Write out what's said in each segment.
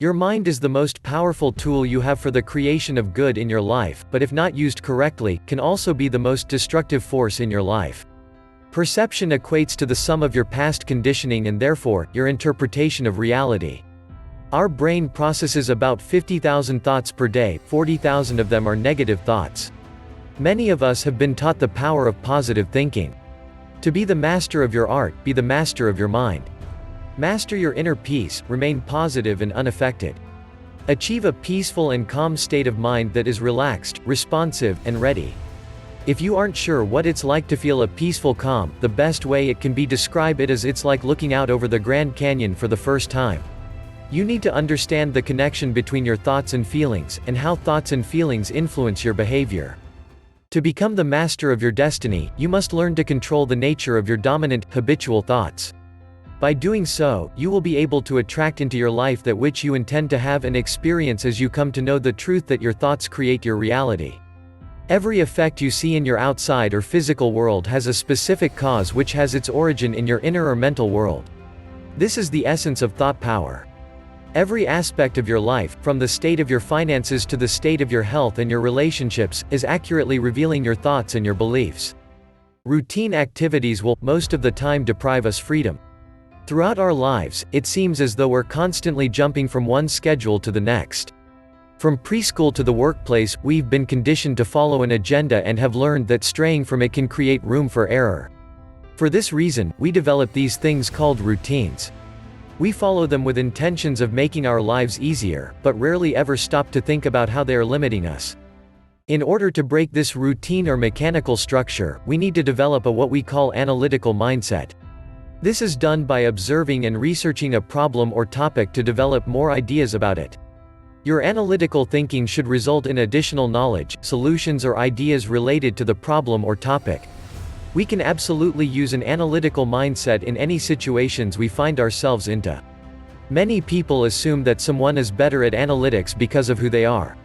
Your mind is the most powerful tool you have for the creation of good in your life, but if not used correctly, can also be the most destructive force in your life. Perception equates to the sum of your past conditioning and therefore, your interpretation of reality. Our brain processes about 50,000 thoughts per day, 40,000 of them are negative thoughts. Many of us have been taught the power of positive thinking. To be the master of your art, be the master of your mind. Master your inner peace, remain positive and unaffected. Achieve a peaceful and calm state of mind that is relaxed, responsive, and ready. If you aren't sure what it's like to feel a peaceful calm, the best way it can be describe it as it's like looking out over the Grand Canyon for the first time. You need to understand the connection between your thoughts and feelings, and how thoughts and feelings influence your behavior. To become the master of your destiny, you must learn to control the nature of your dominant, habitual thoughts. By doing so, you will be able to attract into your life that which you intend to have and experience as you come to know the truth that your thoughts create your reality. Every effect you see in your outside or physical world has a specific cause which has its origin in your inner or mental world. This is the essence of thought power. Every aspect of your life, from the state of your finances to the state of your health and your relationships, is accurately revealing your thoughts and your beliefs. Routine activities will, most of the time, deprive us freedom. Throughout our lives, it seems as though we're constantly jumping from one schedule to the next. From preschool to the workplace, we've been conditioned to follow an agenda and have learned that straying from it can create room for error. For this reason, we develop these things called routines. We follow them with intentions of making our lives easier, but rarely ever stop to think about how they are limiting us. In order to break this routine or mechanical structure, we need to develop what we call analytical mindset. This is done by observing and researching a problem or topic to develop more ideas about it. Your analytical thinking should result in additional knowledge, solutions or ideas related to the problem or topic. We can absolutely use an analytical mindset in any situations we find ourselves into. Many people assume that someone is better at analytics because of who they are.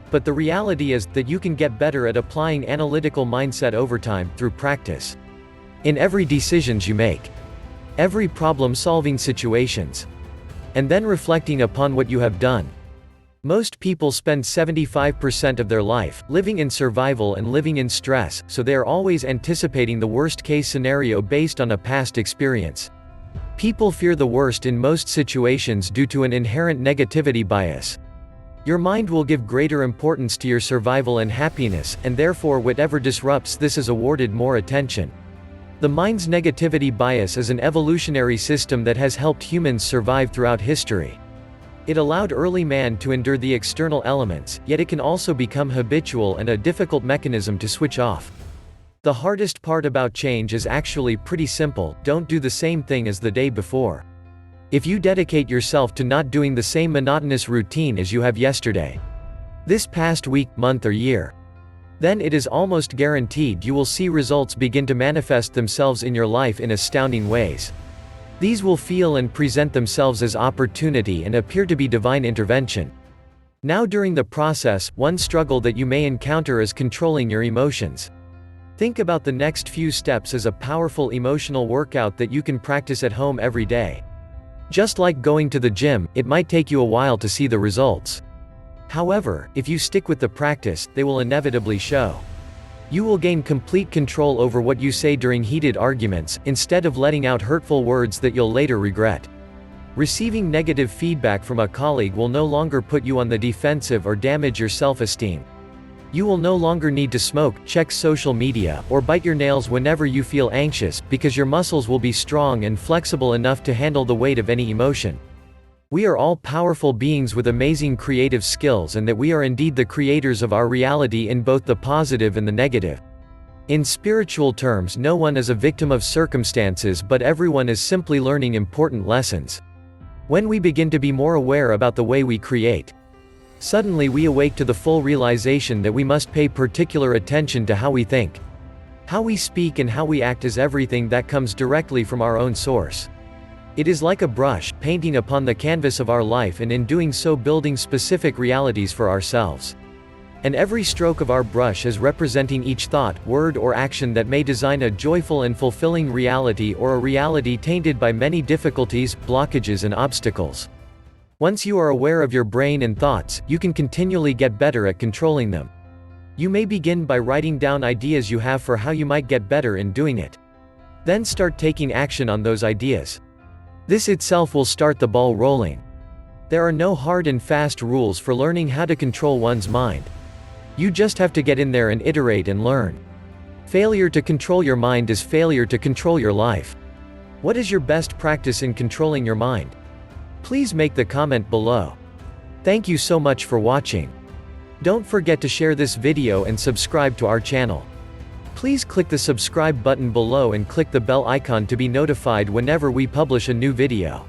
But the reality is that you can get better at applying analytical mindset over time, through practice. In every decisions you make, every problem-solving situations, and then reflecting upon what you have done. Most people spend 75% of their life living in survival and living in stress, so they are always anticipating the worst-case scenario based on a past experience. People fear the worst in most situations due to an inherent negativity bias. Your mind will give greater importance to your survival and happiness, and therefore whatever disrupts this is awarded more attention. The mind's negativity bias is an evolutionary system that has helped humans survive throughout history. It allowed early man to endure the external elements, yet it can also become habitual and a difficult mechanism to switch off. The hardest part about change is actually pretty simple: don't do the same thing as the day before. If you dedicate yourself to not doing the same monotonous routine as you have yesterday, this past week, month or year, then it is almost guaranteed you will see results begin to manifest themselves in your life in astounding ways. These will feel and present themselves as opportunity and appear to be divine intervention. Now during the process, one struggle that you may encounter is controlling your emotions. Think about the next few steps as a powerful emotional workout that you can practice at home every day. Just like going to the gym, it might take you a while to see the results. However, if you stick with the practice, they will inevitably show. You will gain complete control over what you say during heated arguments, instead of letting out hurtful words that you'll later regret. Receiving negative feedback from a colleague will no longer put you on the defensive or damage your self-esteem. You will no longer need to smoke, check social media, or bite your nails whenever you feel anxious, because your muscles will be strong and flexible enough to handle the weight of any emotion. We are all powerful beings with amazing creative skills, and that we are indeed the creators of our reality in both the positive and the negative. In spiritual terms, no one is a victim of circumstances, but everyone is simply learning important lessons. When we begin to be more aware about the way we create, suddenly we awake to the full realization that we must pay particular attention to how we think. How we speak and how we act is everything that comes directly from our own source. It is like a brush, painting upon the canvas of our life, and in doing so building specific realities for ourselves. And every stroke of our brush is representing each thought, word or action that may design a joyful and fulfilling reality, or a reality tainted by many difficulties, blockages and obstacles. Once you are aware of your brain and thoughts, you can continually get better at controlling them. You may begin by writing down ideas you have for how you might get better in doing it. Then start taking action on those ideas. This itself will start the ball rolling. There are no hard and fast rules for learning how to control one's mind. You just have to get in there and iterate and learn. Failure to control your mind is failure to control your life. What is your best practice in controlling your mind? Please make the comment below. Thank you so much for watching. Don't forget to share this video and subscribe to our channel. Please click the subscribe button below and click the bell icon to be notified whenever we publish a new video.